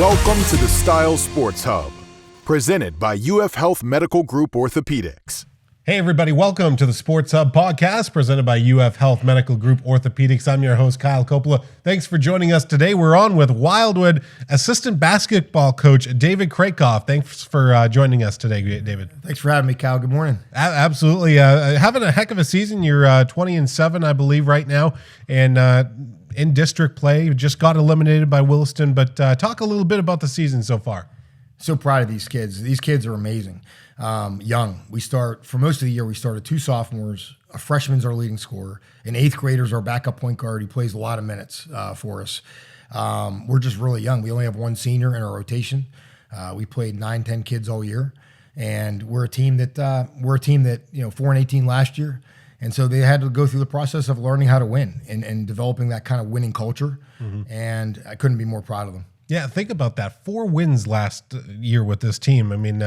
Welcome to the Style Sports Hub, presented by UF Health Medical Group Orthopaedics. Hey everybody, welcome to the Sports Hub podcast presented by UF Health Medical Group Orthopaedics. I'm your host, Kyle Coppola. Thanks for joining us today. We're on with Wildwood assistant basketball coach, David Krakow. Thanks for joining us today, David. Thanks for having me, Kyle. Good morning. Absolutely. Having a heck of a season. You're 20-7, I believe, right now. And in district play, you just got eliminated by Williston. But talk a little bit about the season so far. So proud of these kids. These kids are amazing. Young. For most of the year, we started 2 sophomores. A freshman's our leading scorer. An 8th grader's our backup point guard. He plays a lot of minutes for us. We're just really young. We only have 1 senior in our rotation. We played 9-10 kids all year. And we're a team that 4-18 last year. And so they had to go through the process of learning how to win and developing that kind of winning culture. Mm-hmm. And I couldn't be more proud of them. Yeah, think about that. 4 wins last year with this team. I mean,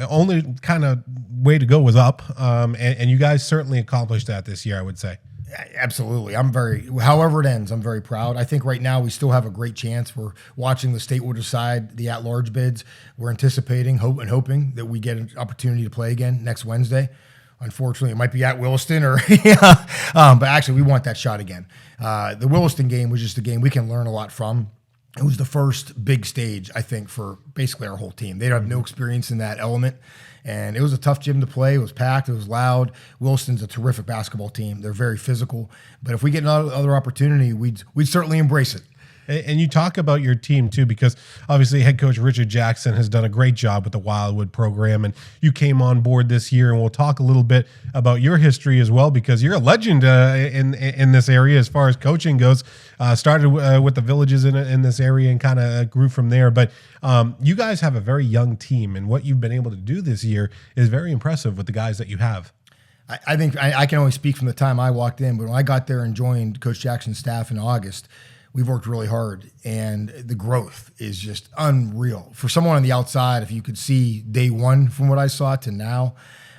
only kind of way to go was up, and you guys certainly accomplished that this year, I would say. Absolutely. However it ends, I'm very proud. I think right now we still have a great chance. We're watching the state will decide the at-large bids. We're anticipating, hoping that we get an opportunity to play again next Wednesday. Unfortunately, it might be at Williston but actually we want that shot again. The Williston game was just a game we can learn a lot from. It was the first big stage, I think, for basically our whole team. They have no experience in that element, and it was a tough gym to play. It was packed. It was loud. Williston's a terrific basketball team. They're very physical. But if we get another opportunity, we'd certainly embrace it. And you talk about your team, too, because obviously head coach Richard Jackson has done a great job with the Wildwood program, and you came on board this year, and we'll talk a little bit about your history as well, because you're a legend in this area as far as coaching goes. Started with the villages in this area and kind of grew from there. But you guys have a very young team, and what you've been able to do this year is very impressive with the guys that you have. I think I can only speak from the time I walked in, but when I got there and joined Coach Jackson's staff in August, we've worked really hard, and the growth is just unreal. For someone on the outside, if you could see day one from what I saw to now,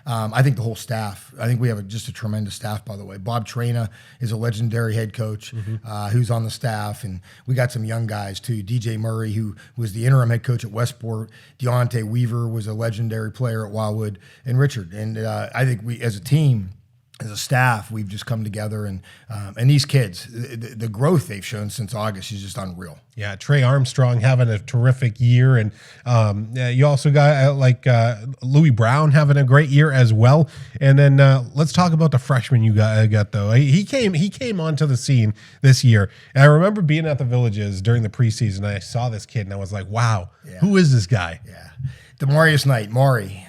I think the whole staff, I think we have just a tremendous staff, by the way. Bob Traina is a legendary head coach who's on the staff, and we got some young guys too. DJ Murray, who was the interim head coach at Westport. Deontay Weaver was a legendary player at Wildwood, and Richard. And I think we, as a team, as a staff, we've just come together, and these kids, the growth they've shown since August is just unreal. Yeah, Trey Armstrong having a terrific year, and you also got Louis Brown having a great year as well. And then let's talk about the freshman you got though. He came onto the scene this year, and I remember being at the Villages during the preseason. And I saw this kid, and I was like, "Wow, Who is this guy?" Yeah, Demarius Knight, Maury.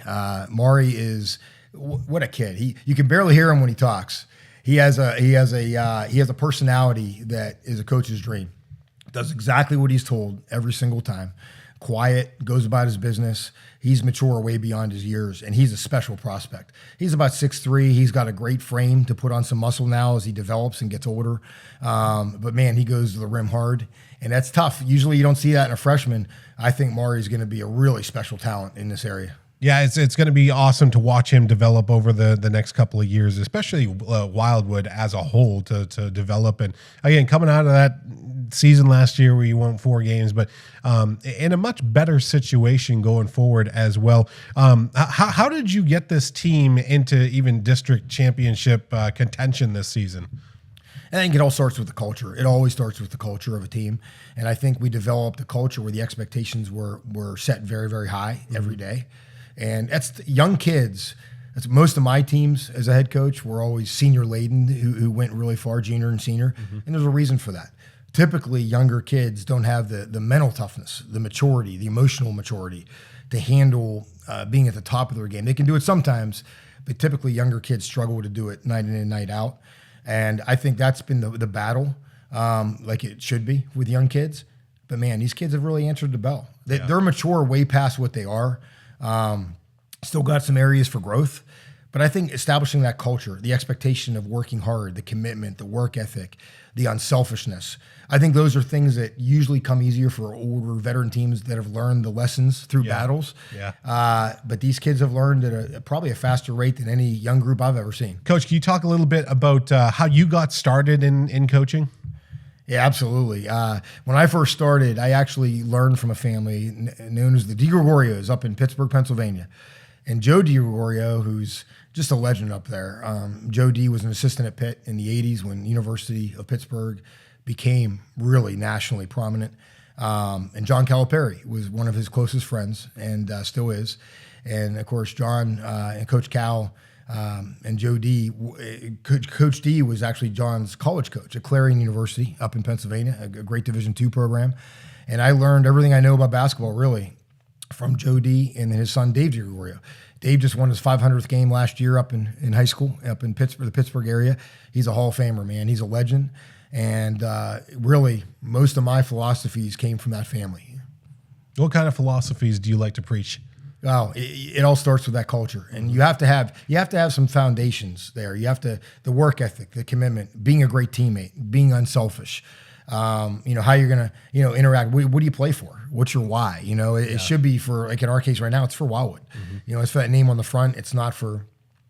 Maury is. What a kid! You can barely hear him when he talks. He has a personality that is a coach's dream. Does exactly what he's told every single time. Quiet, goes about his business. He's mature way beyond his years, and he's a special prospect. He's about 6'3". He's got a great frame to put on some muscle now as he develops and gets older. But man, he goes to the rim hard, and that's tough. Usually, you don't see that in a freshman. I think Maury is going to be a really special talent in this area. Yeah, it's going to be awesome to watch him develop over the next couple of years, especially Wildwood as a whole to develop. And again, coming out of that season last year where you won 4 games, but in a much better situation going forward as well. How did you get this team into even district championship contention this season? I think it all starts with the culture. It always starts with the culture of a team. And I think we developed a culture where the expectations were set very, very high every day. And that's young kids. That's most of my teams as a head coach were always senior laden who went really far, junior and senior. And there's a reason for that. Typically, younger kids don't have the mental toughness, the maturity, the emotional maturity to handle being at the top of their game. They can do it sometimes, but typically younger kids struggle to do it night in and night out. And I think that's been the battle, like it should be with young kids. But man, these kids have really answered the bell. They're mature way past what they are. Still got some areas for growth, but I think establishing that culture, the expectation of working hard, the commitment, the work ethic, the unselfishness, I think those are things that usually come easier for older veteran teams that have learned the lessons through battles. But these kids have learned at probably a faster rate than any young group I've ever seen. Coach, can you talk a little bit about how you got started in coaching? Yeah, absolutely. When I first started, I actually learned from a family known as the DiGregorios up in Pittsburgh, Pennsylvania. And Joe DiGregorio, who's just a legend up there. Joe D was an assistant at Pitt in the 80s when University of Pittsburgh became really nationally prominent. And John Calipari was one of his closest friends and still is. And of course, John and Coach Cal and Joe D. Coach D was actually John's college coach at Clarion University up in Pennsylvania, a great Division II program. And I learned everything I know about basketball really from Joe D. and his son Dave DiGregorio. Dave just won his 500th game last year up in high school, up in Pittsburgh, the Pittsburgh area. He's a Hall of Famer, man. He's a legend. And really, most of my philosophies came from that family. What kind of philosophies do you like to preach? Well, it all starts with that culture, and you have to have some foundations there. You have to the work ethic, the commitment, being a great teammate, being unselfish. How you're gonna interact. What do you play for? What's your why? It should be for, like in our case right now, it's for Wildwood. It's for that name on the front. It's not for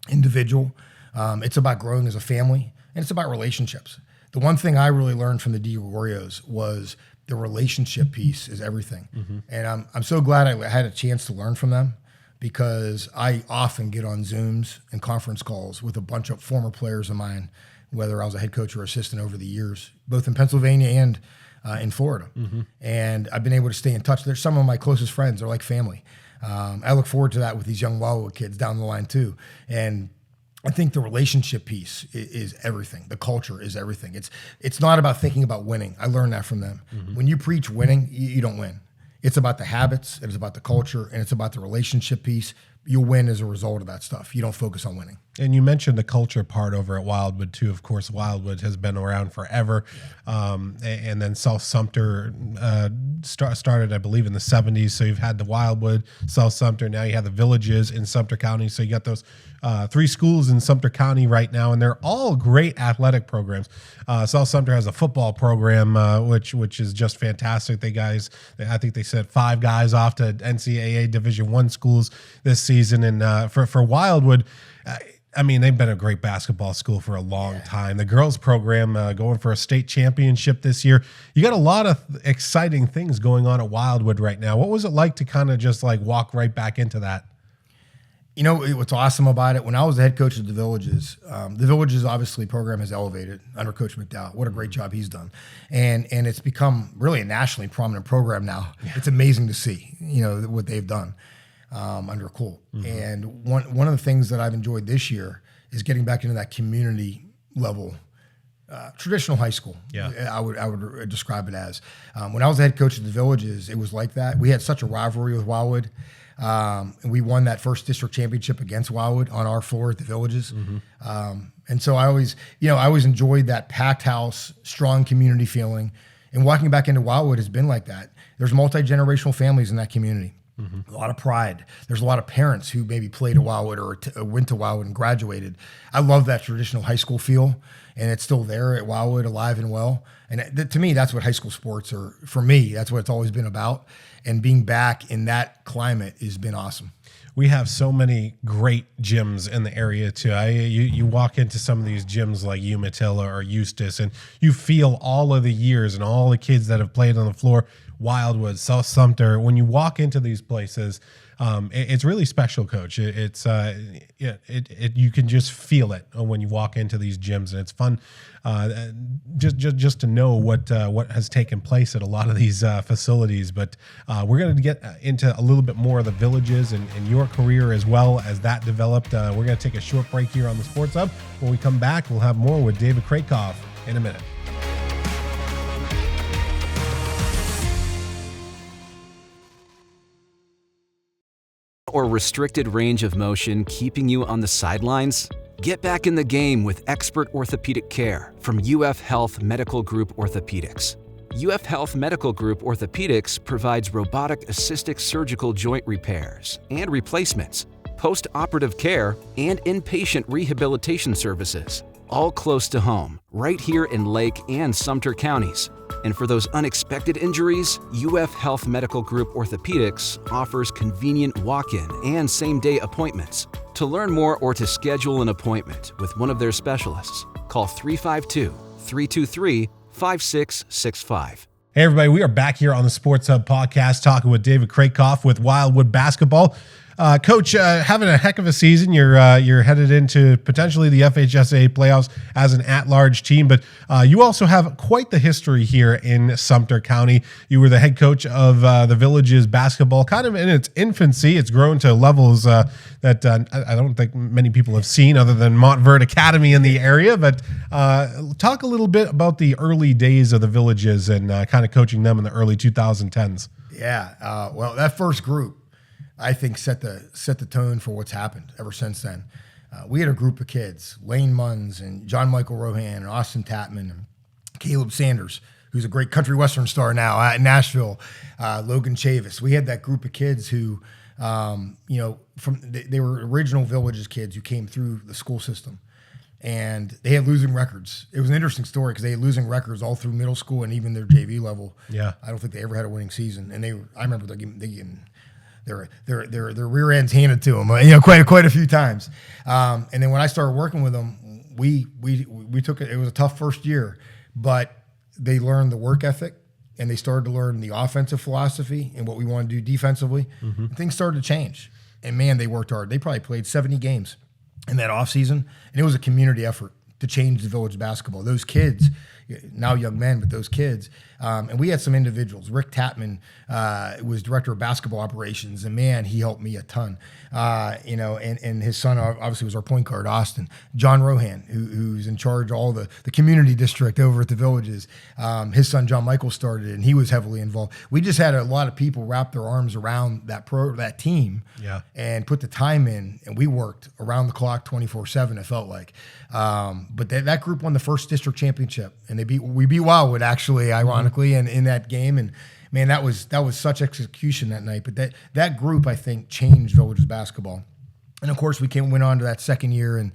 individual. It's about growing as a family, and it's about relationships. The one thing I really learned from the DiGregorios was the relationship piece is everything. And I'm so glad I had a chance to learn from them, because I often get on Zooms and conference calls with a bunch of former players of mine, whether I was a head coach or assistant over the years, both in Pennsylvania and in Florida. And I've been able to stay in touch. They're some of my closest friends. They're like family. I look forward to that with these young Wildwood kids down the line too. And I think the relationship piece is everything. The culture is everything. It's not about thinking about winning. I learned that from them. When you preach winning, you don't win. It's about the habits, it's about the culture, and it's about the relationship piece. You'll win as a result of that stuff. You don't focus on winning. And you mentioned the culture part over at Wildwood too. Of course, Wildwood has been around forever. And then South Sumter started, I believe, in the 70s. So you've had the Wildwood, South Sumter. Now you have the Villages in Sumter County. So you got those 3 schools in Sumter County right now, and they're all great athletic programs. South Sumter has a football program, which is just fantastic. I think they sent 5 guys off to NCAA Division I schools this season. And for Wildwood, they've been a great basketball school for a long time. The girls program going for a state championship this year. You got a lot of exciting things going on at Wildwood right now. What was it like to kind of just like walk right back into that? What's awesome about it, when I was the head coach of the Villages obviously program has elevated under Coach McDowell. What a great job he's done. And it's become really a nationally prominent program now. Yeah. It's amazing to see, what they've done under Colt. And one of the things that I've enjoyed this year is getting back into that community level, traditional high school. Yeah, I would describe it as. When I was the head coach of the Villages, it was like that. We had such a rivalry with Wildwood. And we won that first district championship against Wildwood on our floor at the Villages. And so I always enjoyed that packed house, strong community feeling. And walking back into Wildwood has been like that. There's multi-generational families in that community. A lot of pride. There's a lot of parents who maybe played at Wildwood or went to Wildwood and graduated. I love that traditional high school feel, and it's still there at Wildwood, alive and well. And to me, that's what high school sports are. For me, that's what it's always been about. And being back in that climate has been awesome. We have so many great gyms in the area too. You walk into some of these gyms like Umatilla or Eustis, and you feel all of the years and all the kids that have played on the floor. Wildwood, South Sumter. When you walk into these places, it's really special, Coach. You can just feel it when you walk into these gyms, and it's fun just to know what has taken place at a lot of these facilities. But we're going to get into a little bit more of the Villages and your career as well as that developed. We're going to take a short break here on the Sports Hub. When we come back, we'll have more with David Krakow in a minute. Or restricted range of motion keeping you on the sidelines? Get back in the game with expert orthopedic care from UF Health Medical Group Orthopaedics. UF Health Medical Group Orthopaedics provides robotic-assisted surgical joint repairs and replacements, post-operative care, and inpatient rehabilitation services, all close to home, right here in Lake and Sumter counties. And for those unexpected injuries, UF Health Medical Group Orthopaedics offers convenient walk-in and same-day appointments. To learn more or to schedule an appointment with one of their specialists, call 352-323-5252 5665. Hey, everybody, we are back here on the Sports Hub podcast talking with David Krakow with Wildwood Basketball. Coach, having a heck of a season. You're headed into potentially the FHSAA playoffs as an at-large team, but you also have quite the history here in Sumter County. You were the head coach of the Village's basketball, kind of in its infancy. It's grown to levels that I don't think many people have seen other than Montverde Academy in the area, but talk a little bit about the early days of the Villages and kind of coaching them in the early 2010s. Yeah, well, that first group, I think set the tone for what's happened ever since then. We had a group of kids, Lane Munns and John Michael Rohan and Austin Tatman and Caleb Sanders, who's a great country western star now at Nashville, Logan Chavis. We had that group of kids who, they were original Villages kids who came through the school system. And they had losing records. It was an interesting story because they had losing records all through middle school and even their JV level. Yeah, I don't think they ever had a winning season. And I remember they getting their rear ends handed to them, quite a few times. And then when I started working with them, we took it. It was a tough first year, but they learned the work ethic and they started to learn the offensive philosophy and what we want to do defensively. Mm-hmm. And things started to change. And man, they worked hard. They probably played 70 games in that off season, and it was a community effort to change the Village basketball. Those kids, now young men, but those kids, and we had some individuals. Rick Tatman was director of basketball operations, and man, he helped me a ton. And his son obviously was our point guard, Austin. John Rohan, who's in charge of all the community district over at the Villages. His son John Michael started it, and he was heavily involved. We just had a lot of people wrap their arms around that team, and put the time in, and we worked around the clock 24/7. It felt like, but that group won the first district championship, and we beat Wildwood actually, ironically, and in that game. And man, that was such execution that night. But that group, I think, changed Villages basketball. And of course, we went on to that second year, and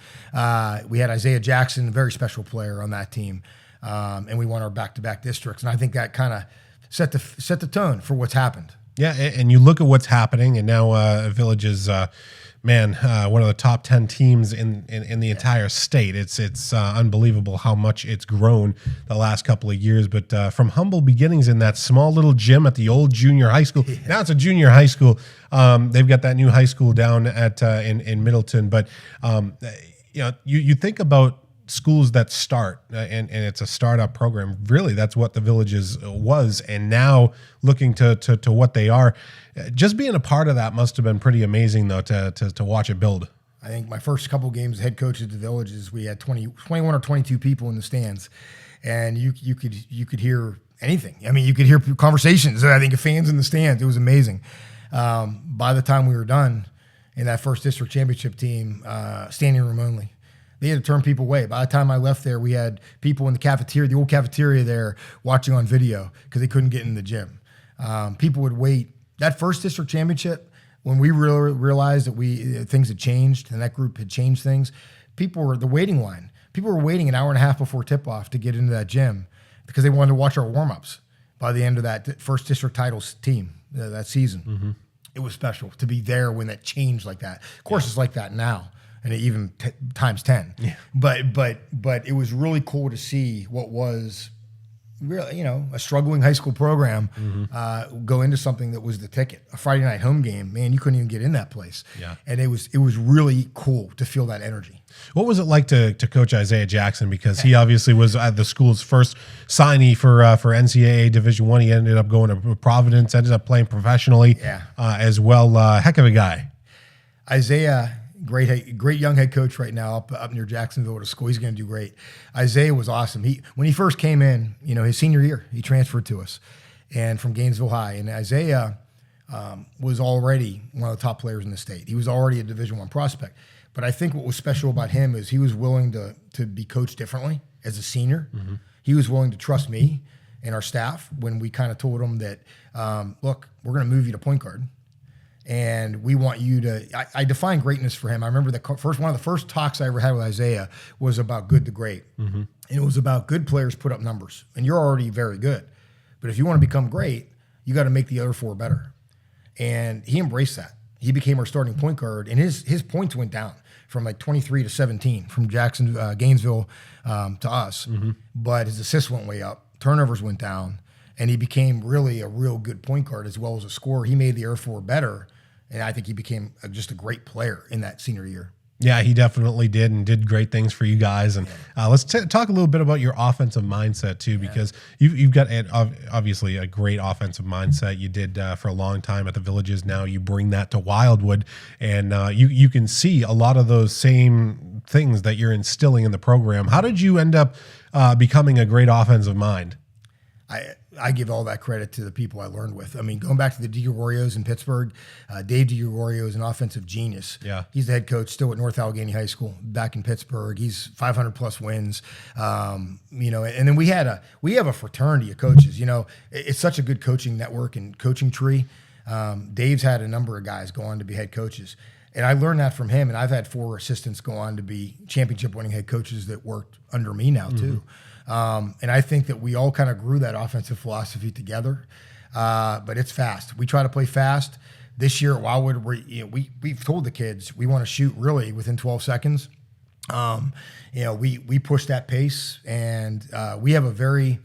we had Isaiah Jackson, a very special player on that team, and we won our back-to-back districts. And I think that kind of set the tone for what's happened. Yeah, and you look at what's happening, and now Villages. One of the top 10 teams in the entire state. It's unbelievable how much it's grown the last couple of years. But from humble beginnings in that small little gym at the old junior high school, now it's a junior high school. They've got that new high school down at in Middleton. But you think about schools that start and it's a startup program. Really, that's what the Villages was, and now looking to what they are. Just being a part of that must have been pretty amazing, though, to watch it build. I think my first couple games as head coach at the Villages, we had 21 or 22 people in the stands, and you could hear anything. I mean, you could hear conversations. I think of fans in the stands. It was amazing. By the time we were done in that first district championship team, standing room only. They had to turn people away. By the time I left there, we had people in the cafeteria, the old cafeteria there, watching on video because they couldn't get in the gym. People would wait. That first district championship, when we realized that things had changed and that group had changed things, people were the waiting line. People were waiting an hour and a half before tip-off to get into that gym because they wanted to watch our warm-ups by the end of that first district titles team that season. Mm-hmm. It was special to be there when that changed like that. Of course, it's like that now. And even times 10. Yeah. But it was really cool to see what was really, a struggling high school program go into something that was the ticket. A Friday night home game, man, you couldn't even get in that place. Yeah. And it was really cool to feel that energy. What was it like to coach Isaiah Jackson? Because he obviously was the school's first signee for NCAA Division I. He ended up going to Providence, ended up playing professionally as well. Heck of a guy. Isaiah, great young head coach right now up near Jacksonville at a school. He's going to do great. Isaiah was awesome. When he first came in, his senior year, he transferred to us, and from Gainesville High. And Isaiah was already one of the top players in the state. He was already a Division I prospect. But I think what was special about him is he was willing to be coached differently as a senior. Mm-hmm. He was willing to trust me and our staff when we kind of told him that, look, we're going to move you to point guard. And we want you to. I define greatness for him. I remember one of the first talks I ever had with Isaiah was about good to great, and it was about good players put up numbers, and you're already very good, but if you want to become great, you got to make the other four better. And he embraced that. He became our starting point guard, and his points went down from like 23 to 17 from Gainesville to us, but his assists went way up. turnovers went down, and he became really a real good point guard as well as a scorer. He made the Air Force better, and I think he became just a great player in that senior year. Yeah, he definitely did, and did great things for you guys. And let's talk a little bit about your offensive mindset too, because you've got obviously a great offensive mindset. You did for a long time at the Villages. Now you bring that to Wildwood, and you can see a lot of those same things that you're instilling in the program. How did you end up becoming a great offensive mind? I give all that credit to the people I learned with. I mean, going back to the DiGregorios in Pittsburgh, Dave DiGregorio is an offensive genius. Yeah. He's the head coach still at North Allegheny High School back in Pittsburgh. He's 500 plus wins. And then we have a fraternity of coaches. It's such a good coaching network and coaching tree. Dave's had a number of guys go on to be head coaches. And I learned that from him. And I've had 4 assistants go on to be championship winning head coaches that worked under me now too. And I think that we all kind of grew that offensive philosophy together. But it's fast. We try to play fast. This year at Wildwood, we've told the kids we want to shoot really within 12 seconds. We push that pace, and we have a very,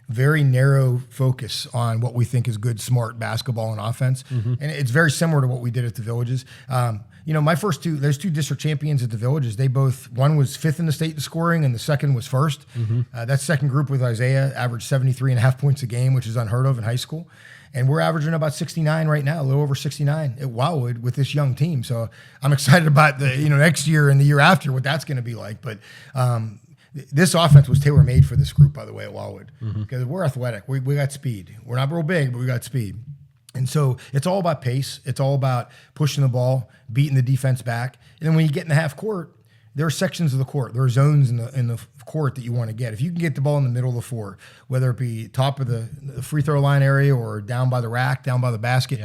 very narrow focus on what we think is good, smart basketball and offense. And it's very similar to what we did at the Villages. My first there's 2 district champions at the Villages. One was 5th in the state in scoring, and the second was 1st. That second group with Isaiah averaged 73.5 points a game, which is unheard of in high school. And we're averaging about 69 right now, a little over 69 at Wildwood with this young team. So I'm excited about the next year and the year after what that's going to be like. But this offense was tailor-made for this group, by the way, at Wildwood, because we're athletic. We got speed. We're not real big, but we got speed. And so it's all about pace. It's all about pushing the ball, beating the defense back. And then when you get in the half court, there are sections of the court. There are zones in the court that you want to get. If you can get the ball in the middle of the floor, whether it be top of the free throw line area or down by the rack, down by the basket,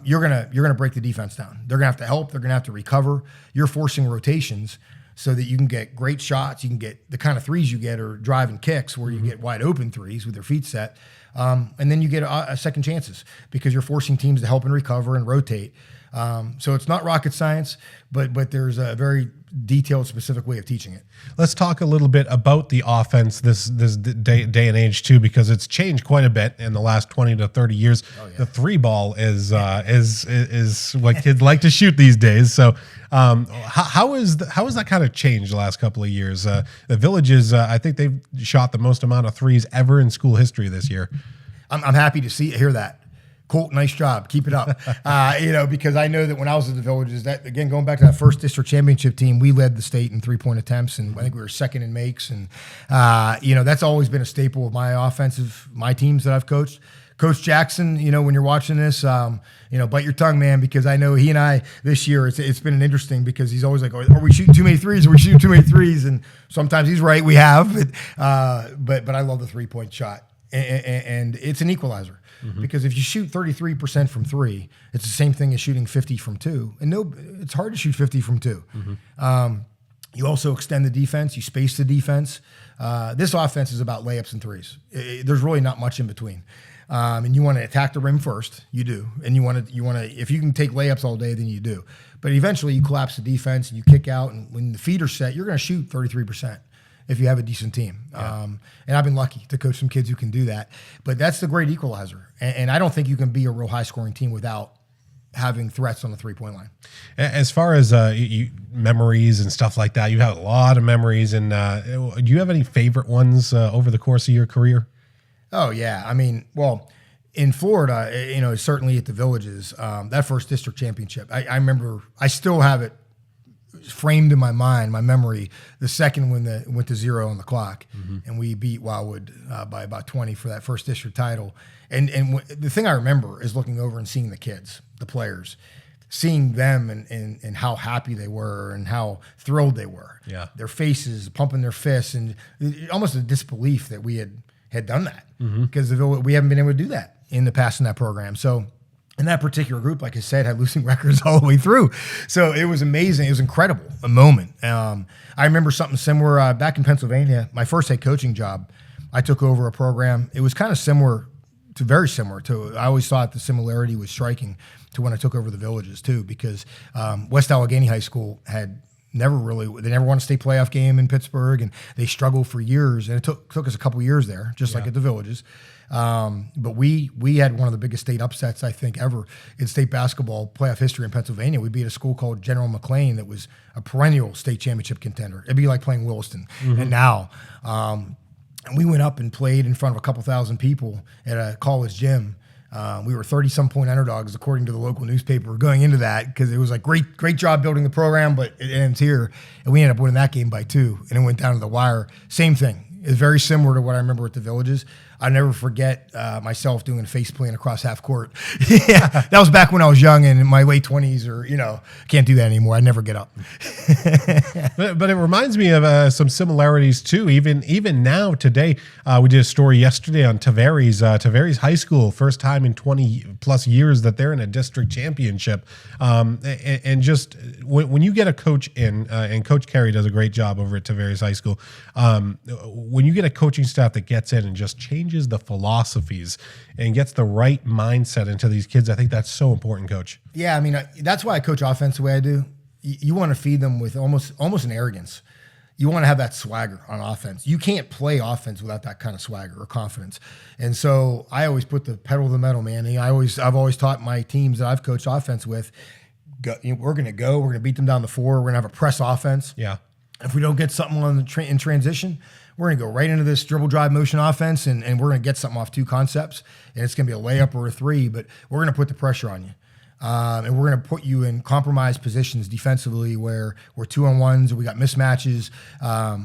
you're gonna break the defense down. They're gonna have to help. They're gonna have to recover. You're forcing rotations so that you can get great shots. You can get the kind of threes you get or driving kicks where you get wide open threes with their feet set. And then you get a second chances because you're forcing teams to help and recover and rotate. So it's not rocket science, but there's a very detailed, specific way of teaching it. Let's talk a little bit about the offense this day and age too, because it's changed quite a bit in the last 20 to 30 years. The 3-ball is what kids like to shoot these days. So how has that kind of changed the last couple of years? The Villages, I think they've shot the most amount of threes ever in school history this year. I'm happy to hear that. Colt, nice job. Keep it up. Because I know that when I was at the Villages, that again, going back to that first district championship team, we led the state in 3-point attempts, and I think we were second in makes. And, that's always been a staple of my teams that I've coached. Coach Jackson, when you're watching this, bite your tongue, man, because I know he and I this year, it's been interesting because he's always like, are we shooting too many threes? Are we shooting too many threes? And sometimes he's right, we have. But I love the 3-point shot. And it's an equalizer. Because if you shoot 33% from 3, it's the same thing as shooting 50 from 2. And it's hard to shoot 50 from 2. You also extend the defense. You space the defense. This offense is about layups and threes. There's really not much in between. And you want to attack the rim first. You do. And you want to. If you can take layups all day, then you do. But eventually, you collapse the defense and you kick out. And when the feet are set, you're going to shoot 33%. If you have a decent team. And I've been lucky to coach some kids who can do that. But that's the great equalizer. And I don't think you can be a real high-scoring team without having threats on the 3-point line. As far as memories and stuff like that, you have a lot of memories. And do you have any favorite ones over the course of your career? Oh, yeah. I mean, well, in Florida, certainly at the Villages, that first district championship, I remember, I still have it framed in my mind, my memory, the second when went to 0 on the clock, and we beat Wildwood by about 20 for that first district title. And the thing I remember is looking over and seeing the kids, the players, seeing them and how happy they were and how thrilled they were. Yeah, their faces, pumping their fists, and almost a disbelief that we had done that because we haven't been able to do that in the past in that program. So. And that particular group, like I said, had losing records all the way through. So it was amazing. It was incredible, a moment. I remember something similar back in Pennsylvania, my first head coaching job. I took over a program. It was kind of very similar to, I always thought the similarity was striking to when I took over the Villages too, because West Allegheny High School had They never won a state playoff game in Pittsburgh, and they struggled for years. And it took us a couple years there, just like at the Villages. But we had one of the biggest state upsets, I think, ever in state basketball playoff history in Pennsylvania. We beat a school called General McLean that was a perennial state championship contender. It'd be like playing Williston. And now, and we went up and played in front of a couple thousand people at a college gym. We were 30-some point underdogs, according to the local newspaper, going into that, because it was like, great job building the program, but it ends here. And we ended up winning that game by 2, and it went down to the wire. Same thing. It's very similar to what I remember at the Villages. I never forget myself doing a face plant across half court. Yeah, that was back when I was young and in my late 20s, or, can't do that anymore. I never get up. But it reminds me of some similarities too. Even now today, we did a story yesterday on Tavares High School, first time in 20 plus years that they're in a district championship. And just when you get a coach in, and Coach Carey does a great job over at Tavares High School. When you get a coaching staff that gets in and just changes the philosophies and gets the right mindset into these kids, I think that's so important, Coach. Yeah, I mean, that's why I coach offense the way I do. You want to feed them with almost an arrogance. You want to have that swagger on offense. You can't play offense without that kind of swagger or confidence. And so I always put the pedal to the metal, man. I've always taught my teams that I've coached offense with, we're going to beat them down the floor. We're going to have a press offense. Yeah. If we don't get something on in transition, we're going to go right into this dribble drive motion offense, and we're going to get something off 2 concepts, and it's going to be a layup or a 3, but we're going to put the pressure on you. And we're going to put you in compromised positions defensively where we're 2-on-1s, or we got mismatches.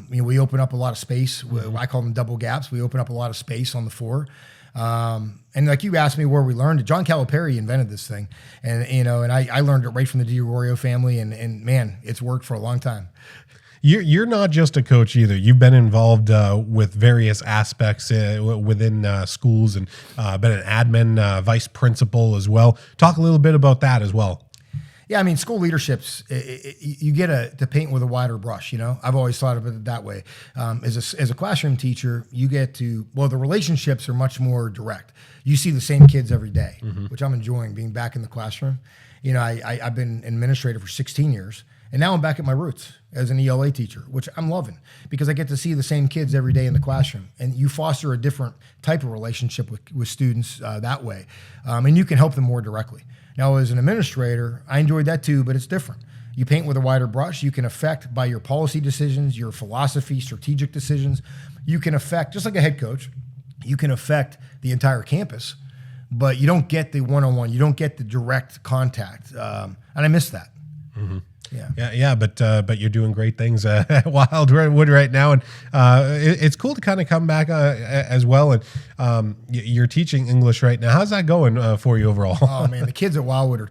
We open up a lot of space. I call them double gaps. We open up a lot of space on the floor. And like you asked me where we learned it, John Calipari invented this thing. And, I learned it right from the DiGregorio family, and man, it's worked for a long time. You're not just a coach either. You've been involved with various aspects within schools and been an admin, vice principal as well. Talk a little bit about that as well. Yeah, I mean, school leaderships, you get to paint with a wider brush, I've always thought of it that way. As a classroom teacher, you get to, the relationships are much more direct. You see the same kids every day, which I'm enjoying, being back in the classroom. I've been an administrator for 16 years. And now I'm back at my roots as an ELA teacher, which I'm loving because I get to see the same kids every day in the classroom. And you foster a different type of relationship with students that way. And you can help them more directly. Now, as an administrator, I enjoyed that too, but it's different. You paint with a wider brush. You can affect by your policy decisions, your philosophy, strategic decisions. You can affect, just like a head coach, you can affect the entire campus, but you don't get the one-on-one. You don't get the direct contact. And I miss that. Mm-hmm. Yeah, but you're doing great things at Wildwood right now, and it's cool to kind of come back as well. And you're teaching English right now. How's that going for you overall? Oh man, the kids at Wildwood are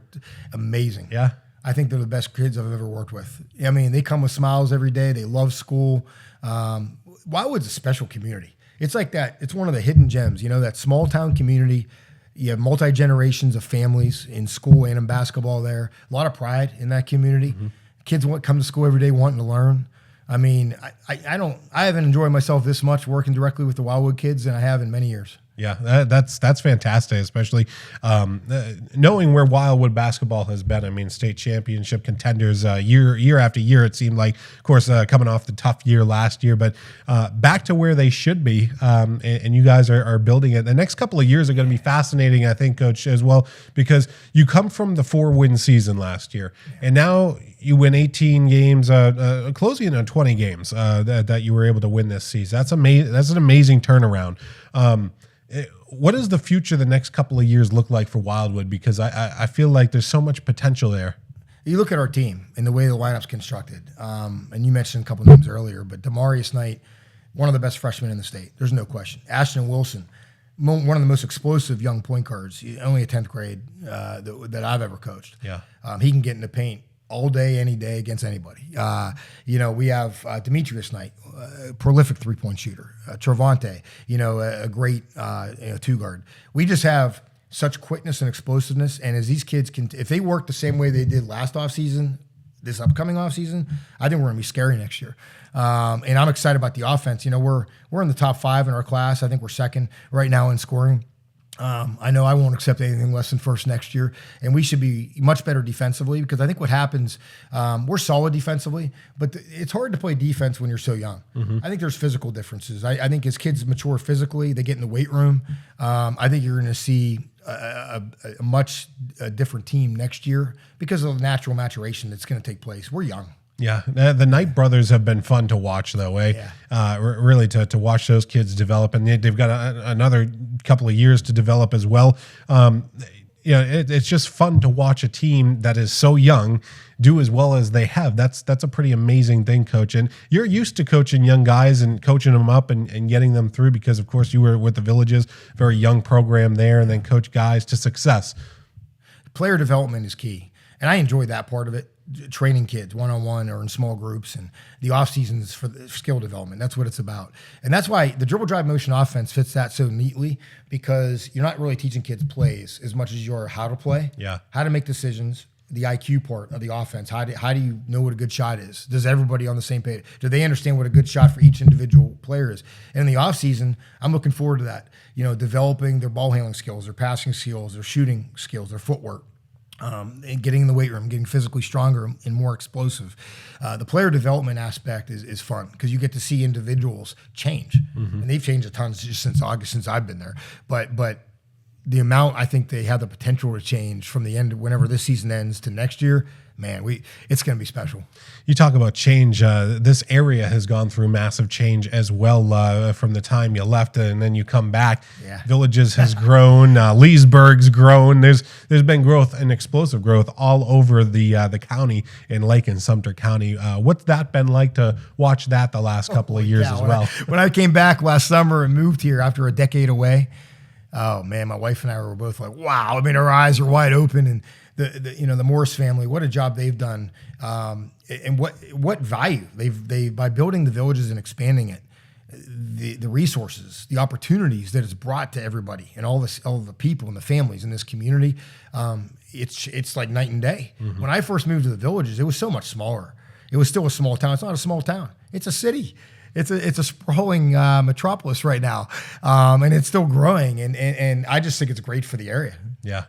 amazing. Yeah, I think they're the best kids I've ever worked with. I mean, they come with smiles every day. They love school. Wildwood's a special community. It's like that. It's one of the hidden gems. That small town community. You have multi-generations of families in school and in basketball there. A lot of pride in that community. Mm-hmm. Kids come to school every day wanting to learn. I mean, I haven't enjoyed myself this much working directly with the Wildwood kids than I have in many years. Yeah, that's fantastic, especially knowing where Wildwood basketball has been. I mean, state championship contenders year after year, it seemed like, of course, coming off the tough year last year, but back to where they should be, and you guys are building it. The next couple of years are going to be fascinating, I think, Coach, as well, because you come from the 4-win season last year, and now you win 18 games, closing in on 20 games that you were able to win this season. That's amazing. That's an amazing turnaround. What does the future the next couple of years look like for Wildwood? Because I feel like there's so much potential there. You look at our team and the way the lineup's constructed, and you mentioned a couple names earlier, but Demarius Knight, one of the best freshmen in the state. There's no question. Ashton Wilson, one of the most explosive young point guards, only a 10th grade that I've ever coached. Yeah, he can get in the paint all day, any day against anybody. We have Demetrius Knight, prolific 3-point shooter. Travante, a great 2-guard. We just have such quickness and explosiveness. And as these kids if they work the same way they did last offseason, this upcoming offseason, I think we're going to be scary next year. And I'm excited about the offense. We're in the top 5 in our class. I think we're second right now in scoring. I know I won't accept anything less than first next year, and we should be much better defensively, because I think what happens, we're solid defensively, but it's hard to play defense when you're so young. I think there's physical differences. I think as kids mature physically, they get in the weight room. I think you're going to see a much different team next year because of the natural maturation that's going to take place. We're young. Yeah, the Knight brothers have been fun to watch, though. Really to watch those kids develop, and they've got another couple of years to develop as well. It's just fun to watch a team that is so young do as well as they have. That's a pretty amazing thing, Coach. And you're used to coaching young guys and coaching them up and getting them through, because, of course, you were with the Villages, very young program there, and then coach guys to success. Player development is key, and I enjoy that part of it. Training kids one-on-one or in small groups, and the off seasons for the skill development. That's what it's about. And that's why the dribble drive motion offense fits that so neatly, because you're not really teaching kids plays as much as you are how to play, how to make decisions, the IQ part of the offense. How do you know what a good shot is? Does everybody on the same page? Do they understand what a good shot for each individual player is? And in the off season, I'm looking forward to that. Developing their ball handling skills, their passing skills, their shooting skills, their footwork. And getting in the weight room, getting physically stronger and more explosive. The player development aspect is fun, because you get to see individuals change, and they've changed a ton just since August, since I've been there. But the amount I think they have the potential to change from the end, whenever this season ends, to next year, man, it's going to be special. You talk about change. This area has gone through massive change as well from the time you left and then you come back. Villages has grown. Leesburg's grown. There's been growth and explosive growth all over the county in Lake and Sumter County. What's that been like to watch that the last couple of years as well? When I came back last summer and moved here after a decade away, oh man, my wife and I were both like, wow. I mean, our eyes are wide open, and the Morris family, what a job they've done, and what value they by building the Villages and expanding it, the resources, the opportunities that it's brought to everybody, and all the people and the families in this community. It's like night and day. When I first moved to the Villages, it was so much smaller. It was still a small town. It's not a small town. It's a city. It's a sprawling metropolis right now, and it's still growing. And I just think it's great for the area. Yeah,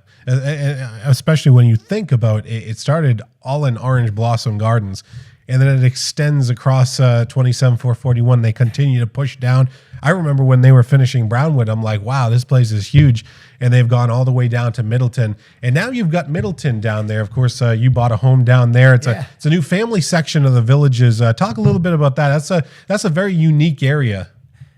especially when you think about it. It started all in Orange Blossom Gardens, and then it extends across 27441. They continue to push down. I remember when they were finishing Brownwood, I'm like, wow, this place is huge. And they've gone all the way down to Middleton. And now you've got Middleton down there. Of course, you bought a home down there. It's a new family section of the Villages. Talk a little bit about that. That's a very unique area.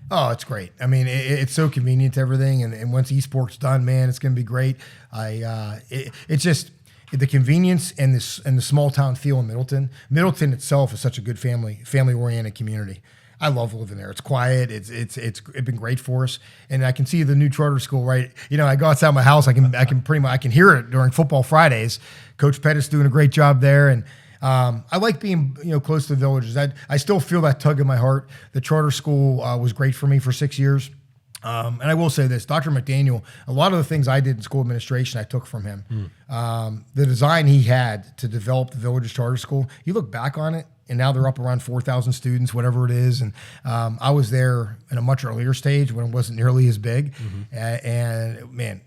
Oh, it's great. I mean, it's so convenient to everything. And once esports done, man, it's going to be great. It's just the convenience and the small town feel in Middleton. Middleton itself is such a good family oriented community. I love living there. It's quiet. It's been great for us, and I can see the new charter school. Right, I go outside my house. I can hear it during football Fridays. Coach Pettit's doing a great job there, and I like being close to the Villages. I still feel that tug in my heart. The charter school was great for me for 6 years. And I will say this, Dr. McDaniel, a lot of the things I did in school administration, I took from him. The design he had to develop the Villages Charter School, you look back on it, and now they're up around 4,000 students, whatever it is. And I was there in a much earlier stage when it wasn't nearly as big. And man,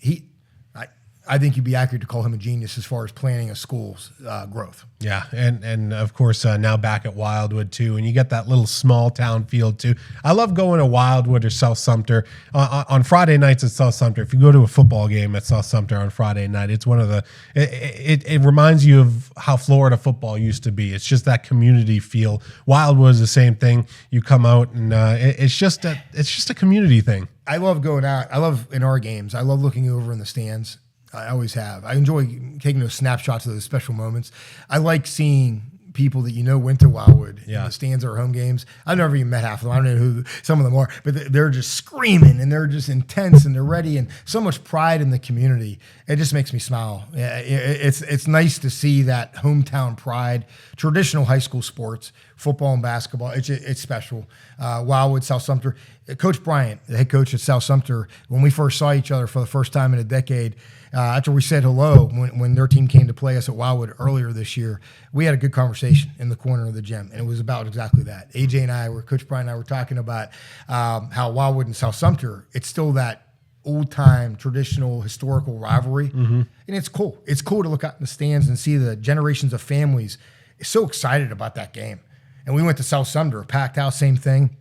I think you'd be accurate to call him a genius as far as planning a school's growth. Yeah, and of course now back at Wildwood too, and you get that little small town feel too. I love going to Wildwood or South Sumter on Friday nights at South Sumter. If you go to a football game at South Sumter on Friday night, it's one of the. It reminds you of how Florida football used to be. It's just that community feel. Wildwood is the same thing. You come out and it's just a community thing. I love going out. I love in our games. I love looking over in the stands. I always have. I enjoy taking those snapshots of those special moments. I like seeing people that went to Wildwood in the stands or home games. I've never even met half of them. I don't know who some of them are, but they're just screaming and they're just intense and they're ready and so much pride in the community. It just makes me smile. It's nice to see that hometown pride. Traditional high school sports, football and basketball. It's special. Wildwood, South Sumter. Coach Bryant, the head coach at South Sumter, when we first saw each other for the first time in a decade, after we said hello, when their team came to play us at Wildwood earlier this year, we had a good conversation in the corner of the gym, and it was about exactly that. AJ and Coach Bryant and I were talking about how Wildwood and South Sumter, it's still that old time, traditional, historical rivalry. And it's cool. It's cool to look out in the stands and see the generations of families so excited about that game. And we went to South Sumter, packed house, same thing.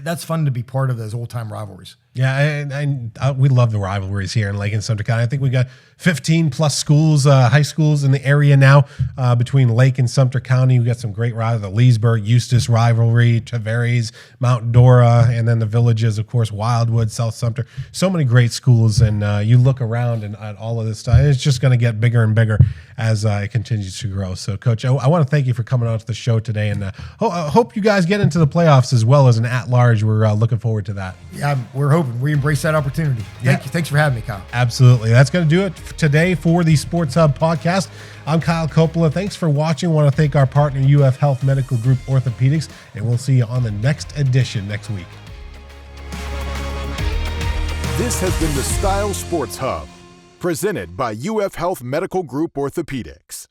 That's fun to be part of those old time rivalries. Yeah, and we love the rivalries here in Lake and Sumter County. I think we got 15 plus schools, high schools in the area now between Lake and Sumter County. We got some great rivalries, the Leesburg, Eustis rivalry, Tavares, Mount Dora, and then the villages, of course, Wildwood, South Sumter. So many great schools, and you look around and at all of this stuff, it's just going to get bigger and bigger as it continues to grow. So, Coach, I want to thank you for coming on to the show today, and I hope you guys get into the playoffs as well as an at-large. We're looking forward to that. Yeah, we're hoping. We embrace that opportunity. Thank you. Thanks for having me, Kyle. Absolutely. That's going to do it today for the Sports Hub podcast. I'm Kyle Coppola. Thanks for watching. I want to thank our partner, UF Health Medical Group Orthopaedics, and we'll see you on the next edition next week. This has been the Style Sports Hub, presented by UF Health Medical Group Orthopaedics.